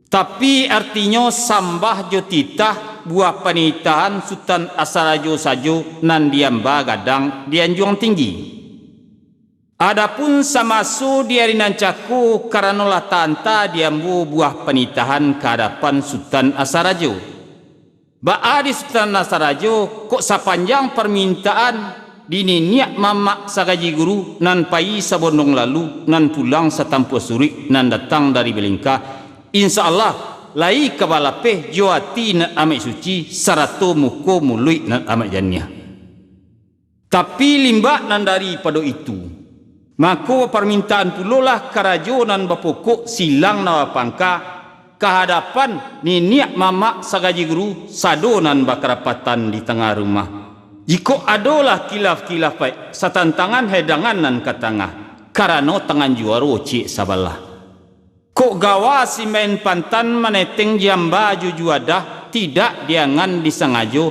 Tapi artinya sambah jotitah buah panitahan Sultan Asarajo sajo nan diamba gadang dianjuang tinggi. Adapun samaso di hari nancaku karena lah tanta diambu buah panitahan ke hadapan Sultan Asarajo. Ba'a di Sultan Asarajo kok sepanjang permintaan dini niat mamak sagaji guru nan pai sabondong lalu nan pulang satampu suri nan datang dari Belingka. InsyaAllah lai kabalape joati nan amat suci sarato muko mului nan amat jania. Tapi limbak nan daripada itu, maka permintaan pulolah karajo nan bapokok silang nawa pangka kehadapan niniak mamak sagaji guru sadonan bakarapatan di tengah rumah. Jika adalah kilaf-kilaf baik satantangan hedangan nan katangah karano tangan juaro cik sabalah. Kok gawa si main pantan maneteng jamba jujuadah tidak diangan disengajo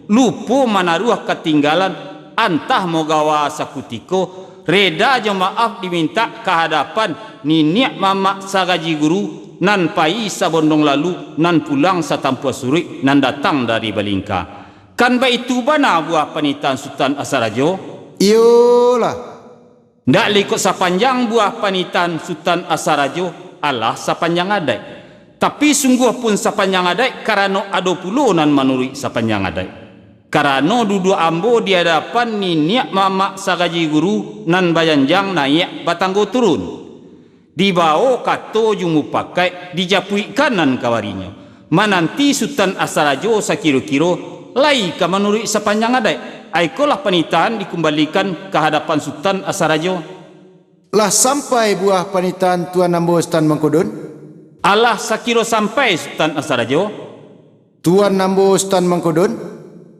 lupa manaruah ketinggalan antah mau gawa sakutiko reda jo maaf diminta kehadapan niniak mamak sagaji guru nan pai sabondong lalu nan pulang satampu suri nan datang dari Balingka. Kan ba itu bana buah panitan Sultan Asarajo? Iyalah. Ndak likut sapanjang buah panitan Sultan Asarajo alah sapanjang adai. Tapi sungguh pun sapanjang adai karano ado pulo nan manuri sapanjang adai. Karano duduk ambo di hadapan niniak mamak sagaji guru nan bayanjang naik batanggo turun. Dibawa kato jumu pakai dijapui kanan kawarinya. Mananti Sultan Asarajo sakiro-kiro lai ka menurut sepanjang adai. Aikolah panitaan dikembalikan ke hadapan Sultan Asarajo. Lah sampai buah panitaan Tuan Nambo Stan Mangkudun? Alah sakiro sampai Sultan Asarajo. Tuan Nambo Stan Mangkudun?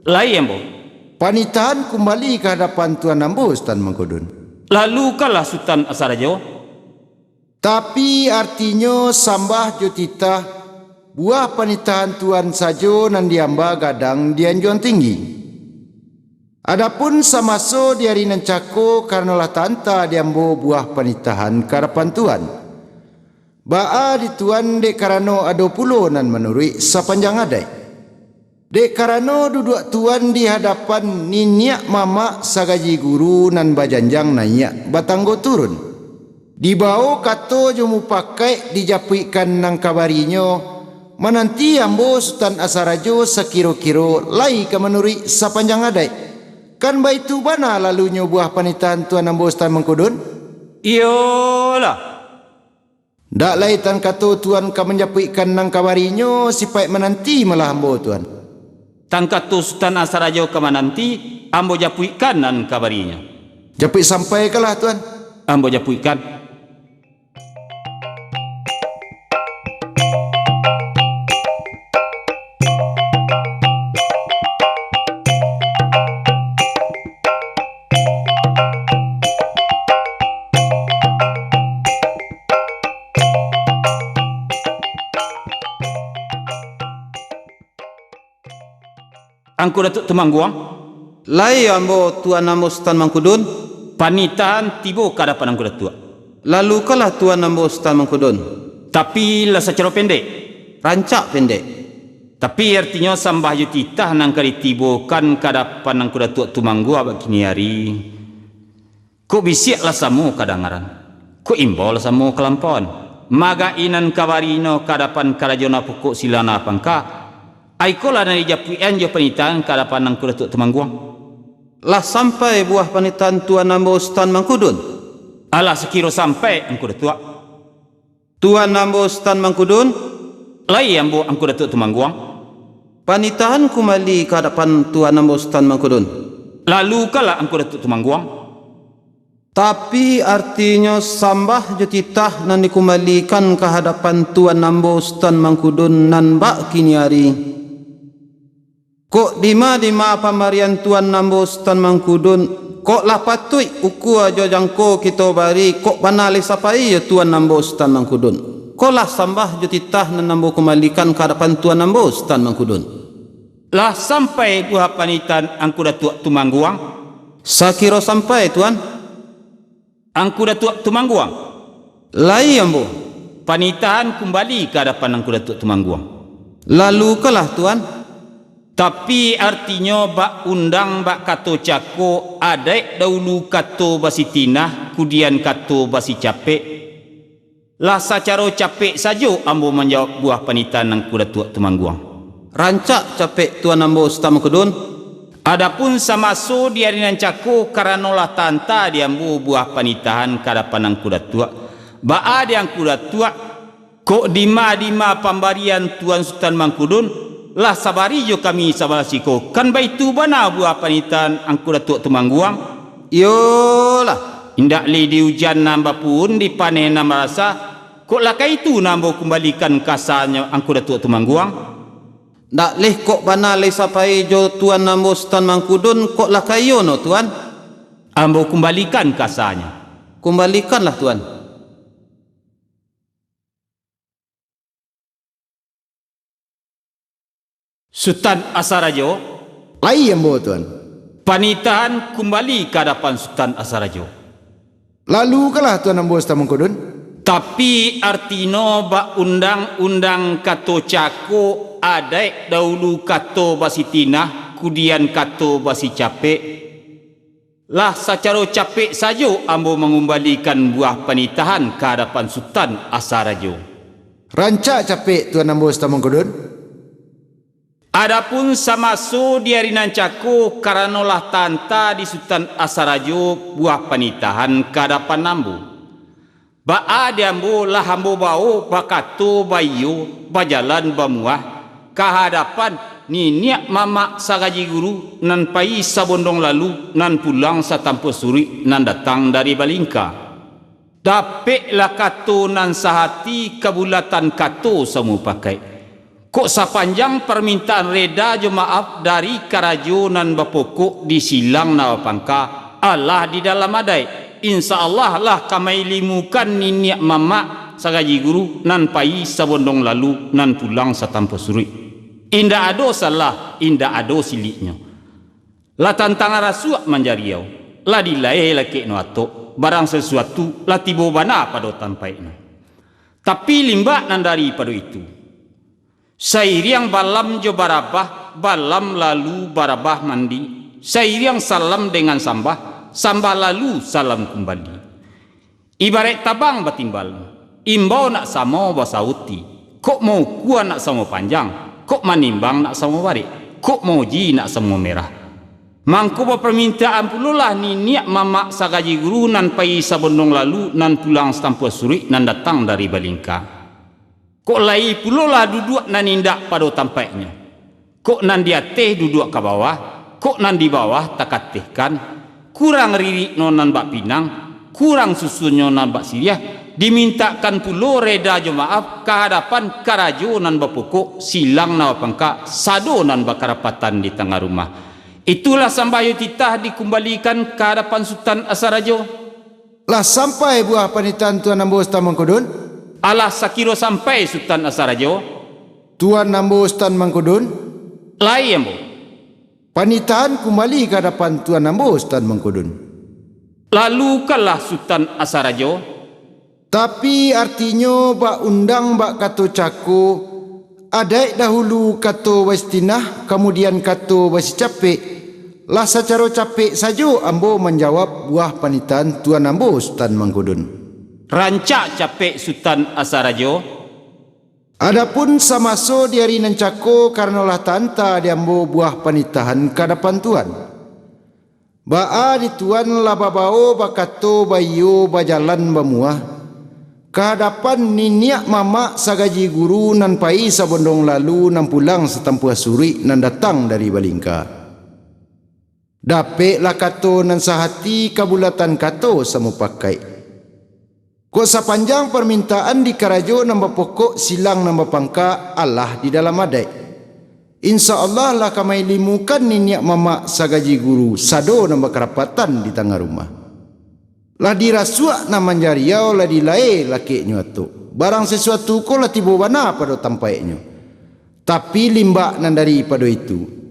Lai ambo. Panitaan kembali ke hadapan Tuan Nambo Stan Mangkudun. Lalu kalah Sultan Asarajo. Tapi artinya sambah jotita buah panitaan Tuan sajo nan diamba gadang dianjuan tinggi. Adapun samaso di hari nancako karena lah tanta diambo buah panitahan karapan Tuan. Baa di Tuan dek karano ado pulo nan menurui sapanjang adai. Dek karano duduk Tuan di hadapan niniak mama sagaji guru nan bajanjang naik batanggo turun. Dibawa kato jumu pakai dijapuikan nang kabarinyo mananti ambo Sultan Asarajo sekiro-kiro lai ke menuri sapanjang adai. Kan baitu bana lalunya buah panitaan Tuan Ambo Stan Mangkudun? Iyalah. Dak lai tan kato Tuan ka menjapuikan nang kabarinyo sipai menanti malah ambo Tuan. Tan kato Sultan Asarajo ke mananti ambo japuikan nan kabarinya. Japui sampai kalah Tuan. Ambo japuikan. Angku Datuk Temangguang. Lai ambo Tuan Ambo Stan Mangkudun. Panitaan tibo ke hadapan Angku Datuk. Lalu kalah Tuan Ambo Stan Mangkudun. Tapi lah secara pendek. Rancak pendek. Tapi artinya sambah jutitah nang kali tibo kan ke hadapan Angku Datuk Temangguang abak kini hari. Kok bisiak lah samu kadangaran. Kok imbol samu kelampauan. Maga inan kabarino ke hadapan karajona pokok silana pangka. Aikolah dari japuian jo panitaan ke hadapan Angku Datuk Temangguang. Lah sampai buah panitaan Tuan Ambo Stan Mangkudun. Alah sekiro sampai Angku Datuk. Tuan Ambo Stan Mangkudun. Lai ambo Angku Datuk Temangguang. Panitaan kembali ke hadapan Tuan Ambo Stan Mangkudun. Lalu kalah Angku Datuk Temangguang. Tapi artinya sambah jutitah nan dikembalikan ke hadapan Tuan Ambo Stan Mangkudun nan bak kini hari. Kok dima pamarian Tuan Ambo Stan Mangkudun kok lah patui uku aja jangko kita bari kok panalih sapai ya Tuan Ambo Stan Mangkudun. Kok lah sambah jutitah nan ambo kembalikan ke hadapan Tuan Ambo Stan Mangkudun. Lah sampai buah panitan Angku Datuk Temangguang. Sakiro sampai Tuan. Angku Datuk Temangguang. Lai ambo. Panitaan kembali ke hadapan Angku Datuk Temangguang. Lalu kalah Tuan. Tapi artinya bak undang bak kato cako adai dahulu kato basi tinah kemudian kato basi capek. Lah secara capek saja ambo menjawab buah panitan Angku Datuk Temangguang. Rancak capek Tuan Ambo Stan Mangkudun. Adapun samaso di hari nan cako karanolah tanta diambu buah panitahan kadapan ang kudatua. Baa diang kudatua kok dima pambarian Tuan Sultan Mangkudun lah sabari jo kami sabalasiko. Kan baitu bana buah panitahan ang kudatua tumangguang. Yolah, indak li di hujan nambah pun dipanen nambah rasa. Kok lakai itu nambah kembalikan kasanya ang kudatua tumangguang. Ndak leh kok bana leh sapai jo Tuan Nambo Sultan Mangkudun kok lah kayo no Tuan? Ambo kembalikan kasanya. Kembalikanlah Tuan. Sultan Asarajo, Lai ambo tuan. panitahan kembali ke hadapan Sultan Asarajo. Lalu kalah Tuan Ambo Sultan Mangkudun. Tapi artino ba undang-undang kato cako adai dahulu kato basi tinah kemudian kato basi capek. Lah secara capek saja ambo mengembalikan buah panitahan ke hadapan Sultan Asarajo. Rancak capek Tuan Ambo Sultan Mangkudun. Adapun samaso di hari nan cako karanolah tanta di Sultan Asarajo buah panitahan ke hadapan ambo. Baa diambo lah ambo bau bakato bayo bajalan bamuah kehadapan niniak mama sagaji guru nan pai sabondong lalu nan pulang satampo suri nan datang dari Balingka. Dapek lah kato nan sahati kabulatan kato samu pakai. Kok sepanjang permintaan reda jo maaf dari karajo nan bapokok di silang nawapangka Allah di dalam adai. Insya Allah lah kami limukan niniak mama sagaji guru nan pai sabondong lalu nan pulang satampo suri. Indah ado salah, indah ado siliknya. La tantang rasuak manjariau, la dilai laki no atok, barang sesuatu la tibo bana pada tampaiknya. Tapi limbak nan dari pada itu. Sairiang balam jo barabah, balam lalu barabah mandi. Sairiang salam dengan sambah. Sambah lalu salam kembali. Ibarat tabang batimbal. Imbau nak sama basauti. Kok mau kuah nak sama panjang. Kok manimbang nak sama barik. Kok mau ji nak sama merah. Mangko permintaan pululah ni niat mama sagaji guru nan pai sabondong lalu nan pulang setampu suri nan datang dari Balingka. Kok lai pululah duduk nan indak pada tampaknya. Kok nan di atas duduk ke bawah. Kok nan di bawah tak katihkan. Kurang ririk nonan bak pinang, kurang susunya nan bak siriah, dimintakan pulo reda jo maaf kehadapan karajo nan bapokok silang nawapangka sado nan bakarapatan di tengah rumah. Itulah sambayo titah dikembalikan kehadapan Sultan Asarajo. Lah sampai buah panitan Tuan Ambo Sultan Mangkudun. Alah sakiro sampai Sultan Asarajo. Tuan Ambo Sultan Mangkudun. Lai ambo. Panitahan kembali ke hadapan Tuan Ambo Sultan Mangkudun. Lalu kalah Sultan Asarajo. Tapi artinya bak undang bak kato cako adai dahulu kato wastinah kemudian kato wasi capek. Lah secara capek saja ambo menjawab buah panitahan Tuan Ambo Sultan Mangkudun. Rancak capek Sultan Asarajo. Adapun samaso di hari nan cako karenalah tanta diambo buah panitahan ke hadapan Tuan. Baa di Tuan lababao bakato bayo bajalan bamuah ke hadapan niniak mama sagaji guru nan pai sabondong lalu nan pulang setampu suri nan datang dari Balingka. Dapek lah kato nan sahati kabulatan kato samu pakai. Kok sepanjang permintaan di karajo nambah pokok silang nambah pangka Allah di dalam adai. Insya Allah lah kami limukan niniak mama sagaji guru sado nambah kerapatan di tengah rumah. Lah dirasuak nama jariau lah dilai laki nyuatu. Barang sesuatu ko lah tibo bana pada tampaknya. Tapi limbak nan dari pada itu.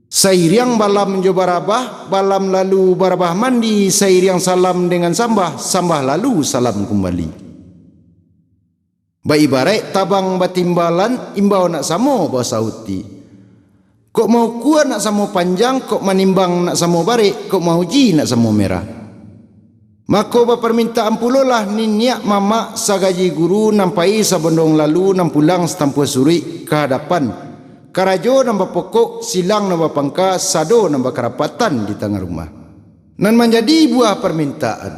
Sairiang balam jo barabah, balam lalu barabah mandi, sairiang salam dengan sambah, sambah lalu salam kembali. Ba ibarat tabang batimbalan, imbau nak samo bahasa uti. Kok mau kuat nak samo panjang, kok manimbang nak samo barik, kok mau ji nak samo merah. Maka permintaan puluh lah niniak mama sagaji guru nampai sabondong lalu nam pulang setampu suri ke hadapan karajo nambah pokok silang nambah pangka sado nambah kerapatan di tengah rumah. Nan menjadi buah permintaan.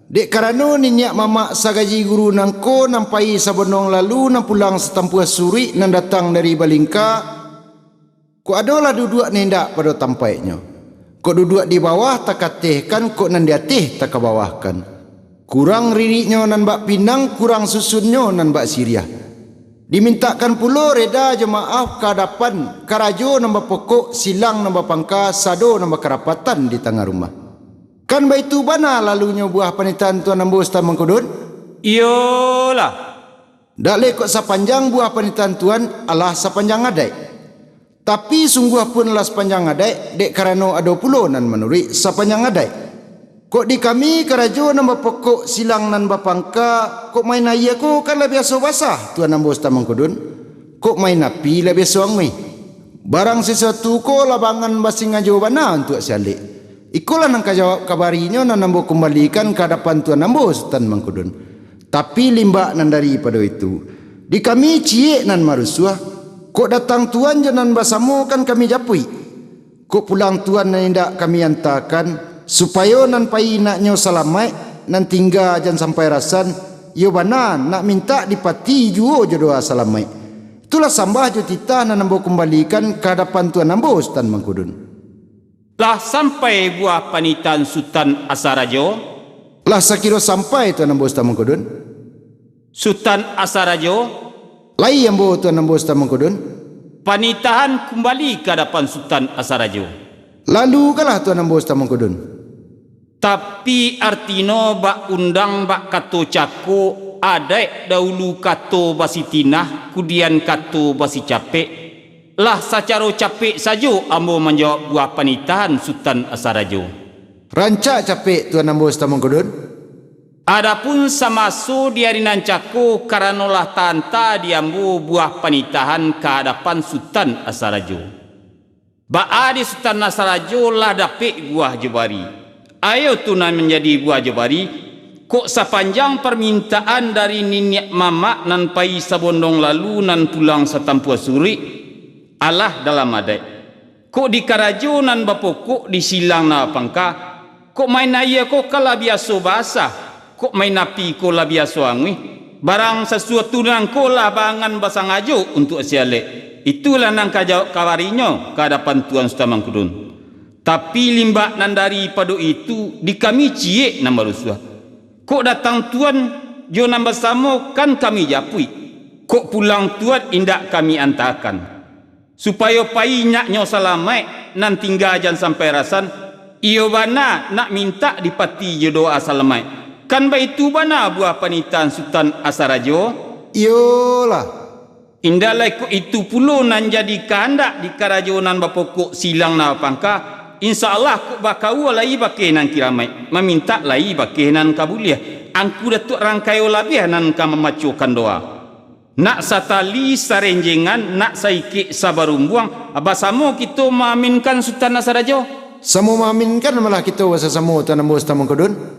Dek karano ninyak mama sagaji guru nangko nampai sabonong lalu nang pulang setampuh suri nan datang dari Balingka. Ko adolah duduk nendak pada tampainya. Ko duduk di bawah tak katehkan, ko nan di ateh tak kabawahkan. Kurang ririknya nan bak Pinang, kurang susunnya nan bak Siriah. Dimintakan pulo reda jemaah kehadapan karajo nambah pokok silang nambah pangka sado nambah kerapatan di tengah rumah. Kan baitu bana lalunya buah panitan Tuan Ambo Ustaz Mangkudun? Iyalah. Dak lekok sepanjang buah panitan Tuan alah sepanjang adai. Tapi sungguh pun lah sepanjang adai, dek karano ada pulo nan menuri sepanjang adai. Kok di kami karajo nambah pokok silang nan bapangka, kok main ayah ko kan lah biasa basah Tuan Ambo Ustaz Mangkudun. Kok main api lah biasa angmi. Barang sesuatu ko labangan basing ngajawabana untuk sialik. Ikulah nang kajawab kabarinya nan Ambo kembalikan ke hadapan Tuan Ambo Ustaz Mangkudun. Tapi limbak nan daripada itu. Di kami cie nan marusuah. Kok datang Tuan janan basamu kan kami japui. Kok pulang Tuan nan indak kami hantarkan. Supaya nan pai naknya salamai nan tinggal jan sampai rasan yo bana nak minta dipati juo jodoh salamai. Itulah sambah jo titah nan Ambo kembalikan ke hadapan Tuan Ambo Ustaz Mangkudun. Lah sampai buah panitan Sultan Asarajo. Lah sakira sampai Tuan Ambo Ustaz Mangkudun. Sultan Asarajo Lai Ambo Tuan Ambo Ustaz Mangkudun. panitahan kembali ke hadapan Sultan Asarajo. Lalu kalah Tuan Ambo Ustaz Mangkudun. Tapi artino bak undang bak kato cako adai dahulu kato basi tinah kemudian kato basi capek. Lah secara capek saja Ambo menjawab buah panitahan Sultan Asarajo. Rancak capek Tuan Ambo Ustaz Mangkudun. Adapun samaso diarinan cako karanolah tanta diambo buah panitahan ke hadapan Sultan Asarajo. Ba'a di Sultan Asarajo lah dapik buah jebari. Ayo tunan menjadi buah jebari. Kok sepanjang permintaan dari ninyak mama nan pai sabondong lalu nan pulang setampuh suri. Allah dalam adai. Kok di karajo nan bapokok di silang na pangka. Kok main ayah kok kala biasa basah. Kok main api ko lah biasa angwi. Barang sesuatu nan ko lah bangan basang ajo untuk sialek. Itulah nang kawarinya ke hadapan Tuan Ustaz Mangkudun. Tapi limbak nan daripada itu di kami cie nama rusuh. Kok datang Tuan jo nambah sama kan kami japui. Kok pulang Tuan indak kami antarkan. Supaya pai nyaknya salamai nan tinggal jan sampai rasan. Iyo bana nak minta dipati jo doa salamai. Kan baitu bana buah panitan Sultan Asarajo. Iyalah. Indalai ko itu pulo nan jadi kehendak di karajonan bapokok silang na pangka. InsyaAllah kok bakau lai bakeh nan kiramai. Meminta lai bakeh nan kabuliah. Angku datuk rangkai olabih nan ka memacukan doa. Nak satali sarenjengan, nak saiki sabarumbuang. Abasamo kita maaminkan Sultan Asarajo. Samo maaminkan malah kita wasa samo Tuan Ambo Ustaz Mangkudun.